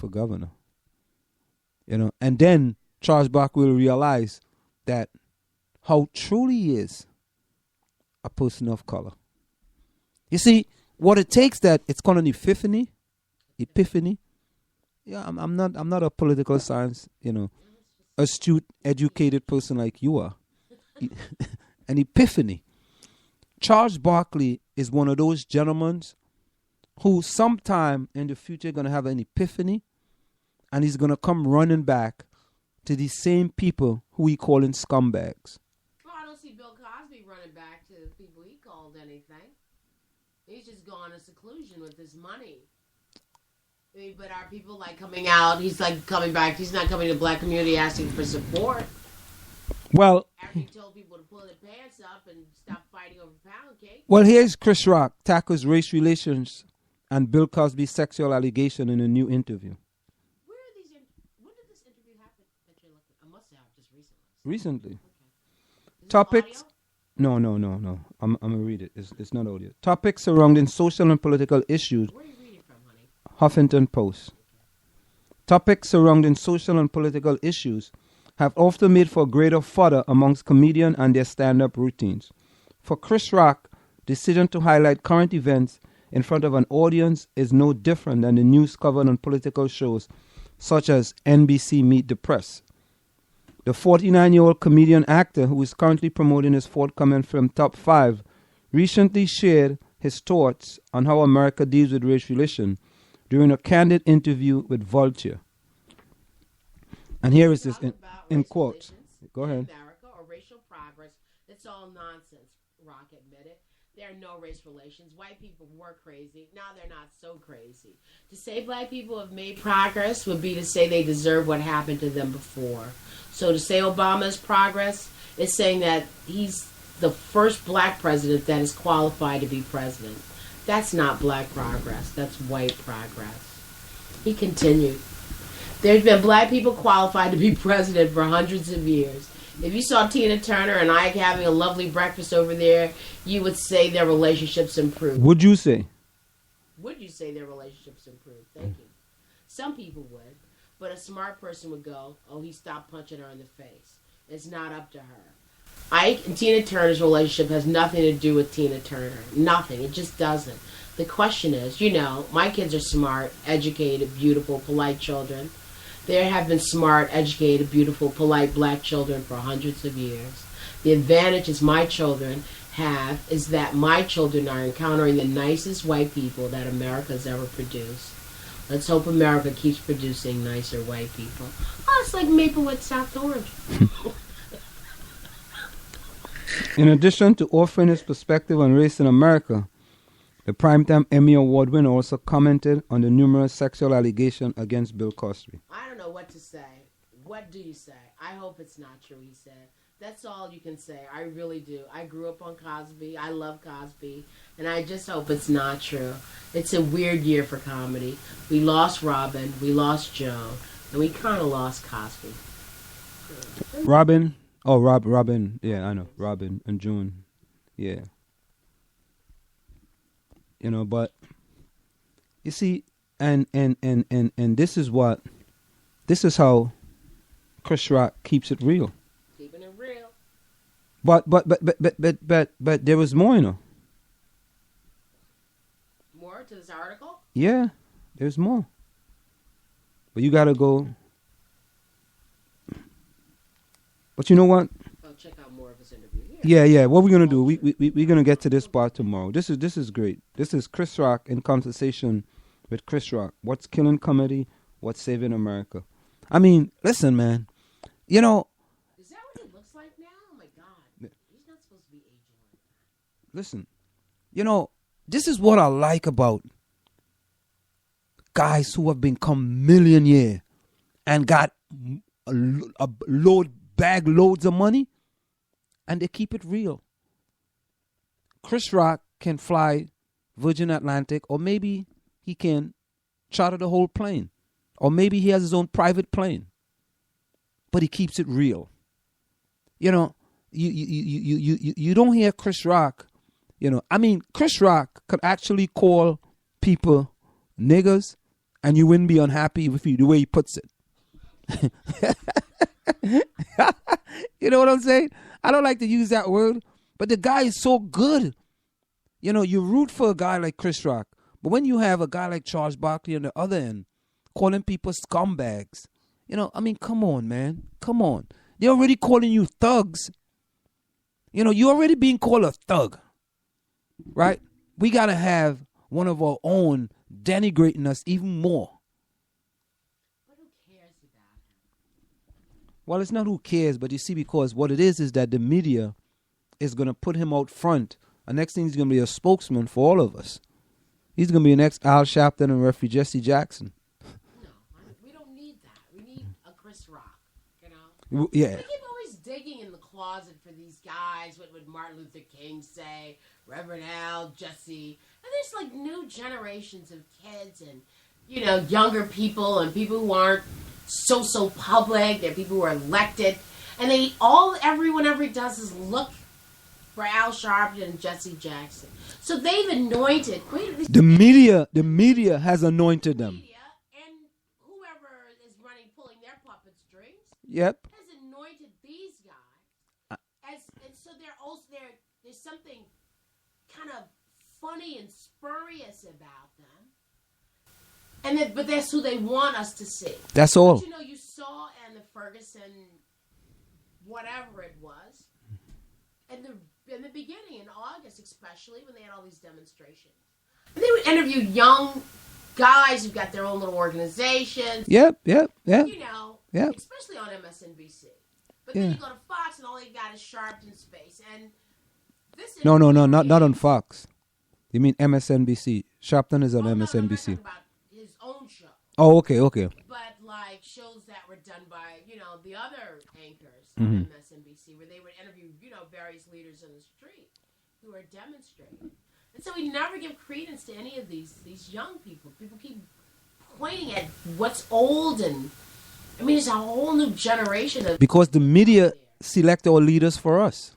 for governor. And then Charles Barkley will realize that how truly he is a person of color. You see, what it takes that it's called an epiphany. Yeah, I'm not a political science, astute, educated person like you are. An epiphany. Charles Barkley is one of those gentlemen who sometime in the future going to have an epiphany, and he's going to come running back to these same people who he calling scumbags. Well, I don't see Bill Cosby running back to the people he called anything. He's just gone to seclusion with his money. I mean, but are people like coming out? He's like coming back. He's not coming to the black community asking for support. Well, after he told people to pull their pants up and stop fighting over pound cake. Well, here's Chris Rock tackles race relations and Bill Cosby's sexual allegation in a new interview. Where are these? When did this interview happen? That you're looking? I must have just recently. Recently. Okay. Topics. No. I'm gonna read it. It's not audio. Topics surrounding social and political issues. Where are you reading from, honey? Huffington Post. Okay. Topics surrounding social and political issues have often made for greater fodder amongst comedians and their stand-up routines. For Chris Rock, decision to highlight current events in front of an audience is no different than the news covered on political shows such as NBC Meet the Press. The 49-year-old comedian actor, who is currently promoting his forthcoming film Top 5, recently shared his thoughts on how America deals with race relations during a candid interview with Vulture. And here is this in quotes. Go ahead. America or racial progress, it's all nonsense, Rock admitted. There are no race relations. White people were crazy. Now they're not so crazy. To say black people have made progress would be to say they deserve what happened to them before. So to say Obama's progress is saying that he's the first black president that is qualified to be president. That's not black progress. That's white progress. He continued. There's been black people qualified to be president for hundreds of years. If you saw Tina Turner and Ike having a lovely breakfast over there, you would say their relationships improved. Would you say? Would you say their relationships improved? Thank you. Some people would, but a smart person would go, oh, he stopped punching her in the face. It's not up to her. Ike and Tina Turner's relationship has nothing to do with Tina Turner. Nothing. It just doesn't. The question is, my kids are smart, educated, beautiful, polite children. There have been smart, educated, beautiful, polite black children for hundreds of years. The advantages my children have is that my children are encountering the nicest white people that America's ever produced. Let's hope America keeps producing nicer white people. Oh, it's like Maplewood, South Orange. In addition to offering his perspective on race in America, the Primetime Emmy Award winner also commented on the numerous sexual allegations against Bill Cosby. I don't know what to say. What do you say? I hope it's not true, he said. That's all you can say. I really do. I grew up on Cosby. I love Cosby. And I just hope it's not true. It's a weird year for comedy. We lost Robin. We lost Joe. And we kind of lost Cosby. Robin? Oh, Robin. Yeah, I know. Robin and June. Yeah. But you see, and this is how Chris Rock keeps it real. Keeping it real. But there was more, More to this article? Yeah, there's more. But you gotta go. But you know what? I'll check out more of his interview here. Yeah. What we're gonna do? We're gonna get to this part tomorrow. This is great. This is Chris Rock in conversation with Chris Rock. What's killing comedy? What's saving America? I mean, listen, man. Is that what he looks like now? Oh my God, he's not supposed to be aging like that. Listen, this is what I like about guys who have become millionaire and got loads of money, and they keep it real. Chris Rock can fly Virgin Atlantic, or maybe he can charter the whole plane, or maybe he has his own private plane, but he keeps it real. You don't hear Chris Rock. Chris Rock could actually call people niggers and you wouldn't be unhappy with the way he puts it. You know what I'm saying? I don't like to use that word, but the guy is so good. You know, you root for a guy like Chris Rock, but when you have a guy like Charles Barkley on the other end, calling people scumbags, you know, I mean, come on, man. Come on. They're already calling you thugs. You know, you're already being called a thug, right? We got to have one of our own denigrating us even more. But who cares about him? Well, it's not who cares, but you see, because what it is that the media is going to put him out front. And next thing, he's going to be a spokesman for all of us. He's going to be the next Al Sharpton and Referee Jesse Jackson. No, we don't need that. We need a Chris Rock, you know? Yeah. We keep always digging in the closet for these guys. What would Martin Luther King say? Reverend Al, Jesse. And there's like new generations of kids and, you know, younger people and people who aren't so public. They're people who are elected. And everyone ever does is look for Al Sharpton and Jesse Jackson. So they've anointed. The media has anointed them. And whoever is pulling their puppet strings. Yep. Has anointed these guys. And so there's something kind of funny and spurious about them. But that's who they want us to see. That's all. But, you know, you saw in the Ferguson, whatever it was, in the beginning, in August especially, when they had all these demonstrations. And they would interview young guys who've got their own little organizations. Yep. You know, especially on MSNBC. But then you go to Fox and all they got is Sharpton's face. And this is No, not on Fox. You mean MSNBC? Sharpton is on MSNBC. No, I'm talking about his own show. Oh, okay. But like shows that were done by, you know, the other anchors on MSNBC, where they would interview, you know, various leaders in the street who are demonstrating. And so we never give credence to any of these young people. People keep pointing at what's old, and I mean, it's a whole new generation of. Because the media select our leaders for us.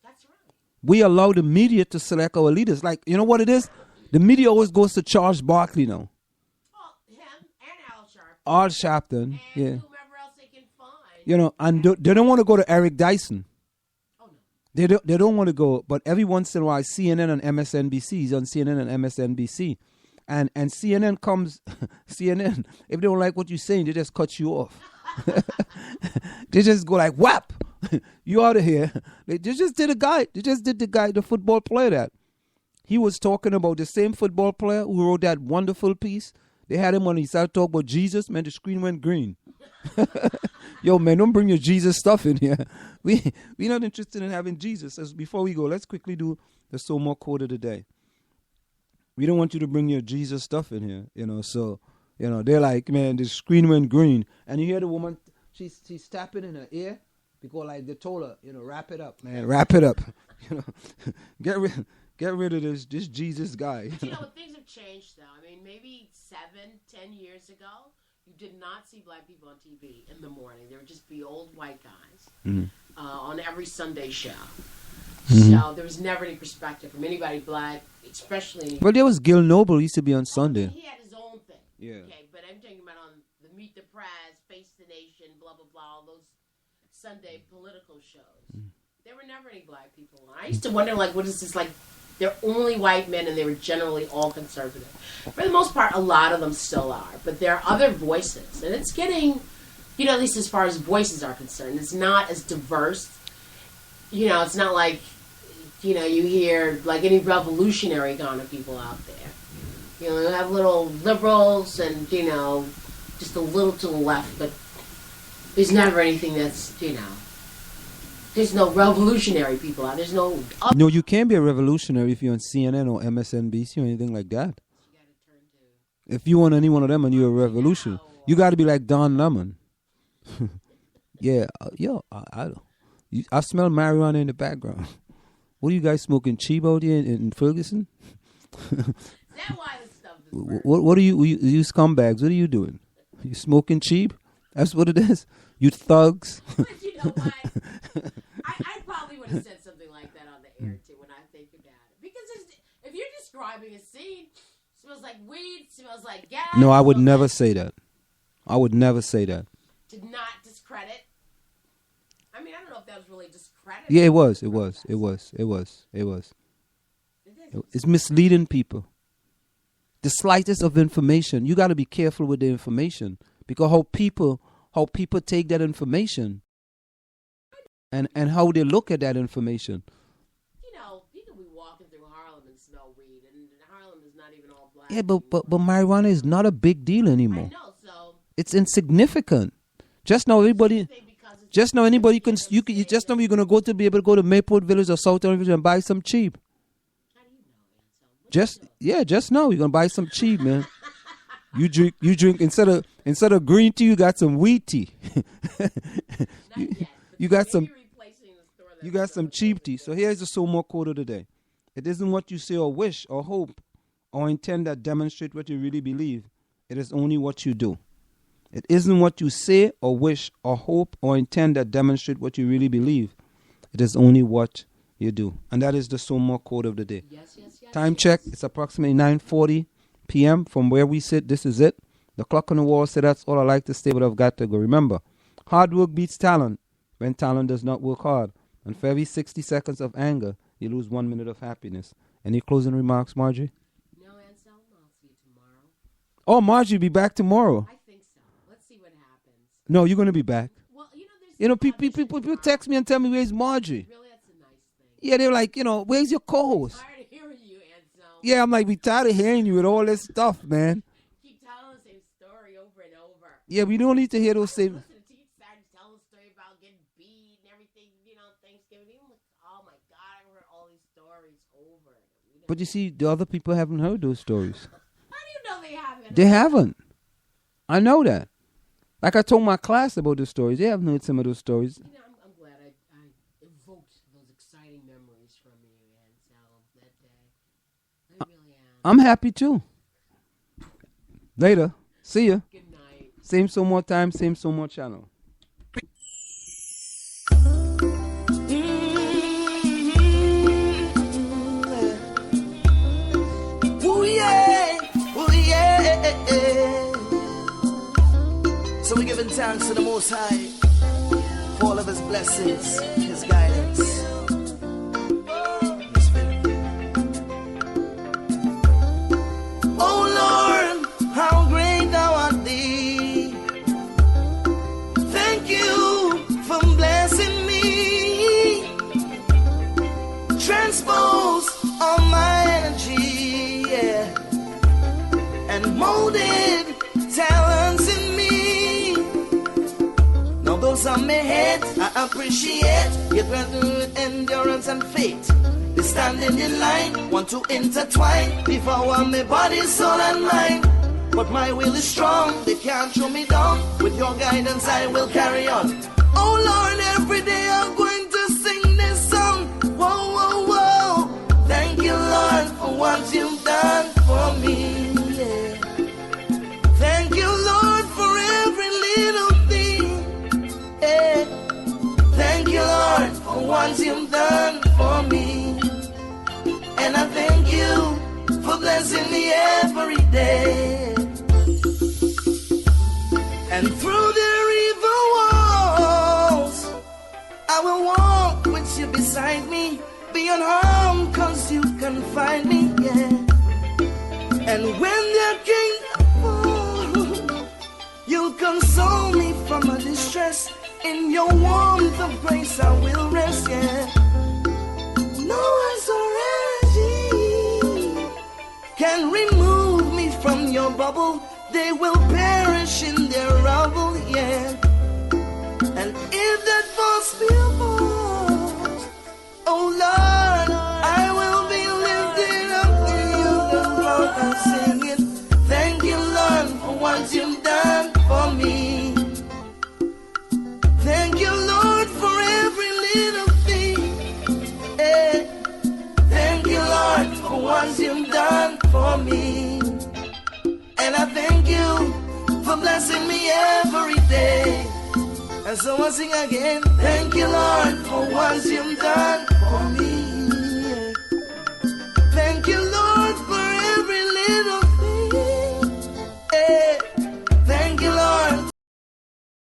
That's right. We allow the media to select our leaders. Like, you know what it is? The media always goes to Charles Barkley now. Well, him and Al Sharpton. Al Sharpton, and whomever else they can find. You know, and they don't want to go to Eric Dyson. Oh, no. They don't want to go, but every once in a while, CNN and MSNBC, he's on CNN and MSNBC. And CNN comes, CNN, if they don't like what you're saying, they just cut you off. They just go like, whap, you out of here. They just did the football player that. He was talking about the same football player who wrote that wonderful piece. They had him on, he started talking about Jesus, man, the screen went green. Yo, man, don't bring your Jesus stuff in here. We're not interested in having Jesus. Before we go, let's quickly do the So-More quote of the day. We don't want you to bring your Jesus stuff in here, you know. So, you know, they're like, man, the screen went green. And you hear the woman, she's tapping in her ear because, like, they told her, you know, wrap it up, man, wrap it up. You know, get rid of this Jesus guy. But, you know, things have changed, though. I mean, maybe 7-10 years ago, you did not see black people on TV in the morning. There would just be old white guys on every Sunday show. So there was never any perspective from anybody black, especially. Well, there was Gil Noble. He used to be on Sunday. He had his own thing. Yeah. Okay, but I'm talking about on the Meet the Press, Face the Nation, blah, blah, blah, all those Sunday political shows. There were never any black people on. I used to wonder, like, what is this, like, they're only white men and they were generally all conservative. For the most part, a lot of them still are. But there are other voices. And it's getting, you know, at least as far as voices are concerned, it's not as diverse. You know, it's not like, you know, you hear, like, any revolutionary kind of people out there. You know, you have little liberals and, you know, just a little to the left. But there's never anything that's, you know, there's no revolutionary people out. There's no... No, you can't be a revolutionary if you're on CNN or MSNBC or anything like that. If you want any one of them and you're a revolution, you got to be like Don Lemon. Yeah, I smell marijuana in the background. What are you guys smoking? Cheap out here in Ferguson? Is that why this stuff is burning? What are you scumbags? What are you doing? You smoking cheap? That's what it is? You thugs? But you know what? I probably would have said something like that on the air, too, when I think about it. Because if you're describing a scene, smells like weed, smells like gas. No, I would never say that. I would never say that. Did not discredit. I mean, I don't know if that was really discredit. Yeah, it was. It's misleading people. The slightest of information, you got to be careful with the information, because how people take that information and how they look at that information. You know, people be walking through Harlem and smell weed, and Harlem is not even all black. Yeah, but marijuana is not a big deal anymore. I know, so it's insignificant. Just now, anybody can just know you're gonna go to be able to go to Mayport Village or South Village and buy some cheap. How do you know, Ansel? Just know you're gonna buy some cheap, man. You drink instead of green tea, you got some wheat tea. you got some cheap tea. So here's the Somo quote of the day. It isn't what you say or wish or hope or intend that demonstrate what you really believe. It is only what you do. It isn't what you say or wish or hope or intend that demonstrate what you really believe. It is only what you do. And that is the Somo quote of the day. Yes. Time check. It's approximately 9:40 p.m. from where we sit. This is it. The clock on the wall said that's all I like to say, but I've got to go. Remember, hard work beats talent when talent does not work hard. And for every 60 seconds of anger, you lose 1 minute of happiness. Any closing remarks, Marjorie? No, Ansel. I'll see you tomorrow. Oh, Marjorie, be back tomorrow. I think so. Let's see what happens. No, you're going to be back. Well, there's People text me and tell me, where's Marjorie? Really, that's a nice thing. Yeah, they're like, where's your co-host? I'm tired of hearing you, Ansel. Yeah, I'm like, we tired of hearing you with all this stuff, man. Keep telling the same story over and over. Yeah, we don't need to hear those same... Listen to Teach Saturday tell the story about getting beat and everything, Thanksgiving. Oh my God, I heard all these stories over. But you see, the other people haven't heard those stories. How do you know they haven't? They haven't. I know that. Like I told my class about the stories. They haven't heard some of those stories. I'm glad I evoked those exciting memories from you, Ansel, that day. I really am. I'm happy too. Later. See ya. Good night. Same so more time, same so more channel. So we're giving thanks to the Most High for all of His blessings, His guidance. Oh Lord, how great Thou art Thee. Thank You for blessing me. Transpose all my energy, yeah, and molded talents in me. Now those on my head, I appreciate your gratitude, endurance and faith. They stand in the line, want to intertwine before one my body, soul and mind. But my will is strong, they can't throw me down. With your guidance I will carry on. Oh Lord, every day I'm going to sing this song. Whoa, whoa, whoa. Thank You, Lord, for what You've done for me. Yeah. Thank You, Lord, for every little thing. Yeah. Thank You, Lord, for what You've done for me. And I thank You for blessing me every day. And through the river walls, I will walk with You beside me. Beyond harm, 'cause You can find me, yeah. And when the kingdom falls, You'll console me from my distress. In Your warmth of grace I will rest, yeah. No authority can remove me from Your bubble. They will perish in their rubble, yeah. And if that false will falls, oh Lord, I will be lifted up to You, the Lord, and sing it. Thank You, Lord, for what You've done for me. Thank You, Lord, for every little thing. Hey. Thank You, Lord, for what You've done for me. And I thank You for blessing me every day. And so I sing again. Thank You, Lord, for what You've done for me.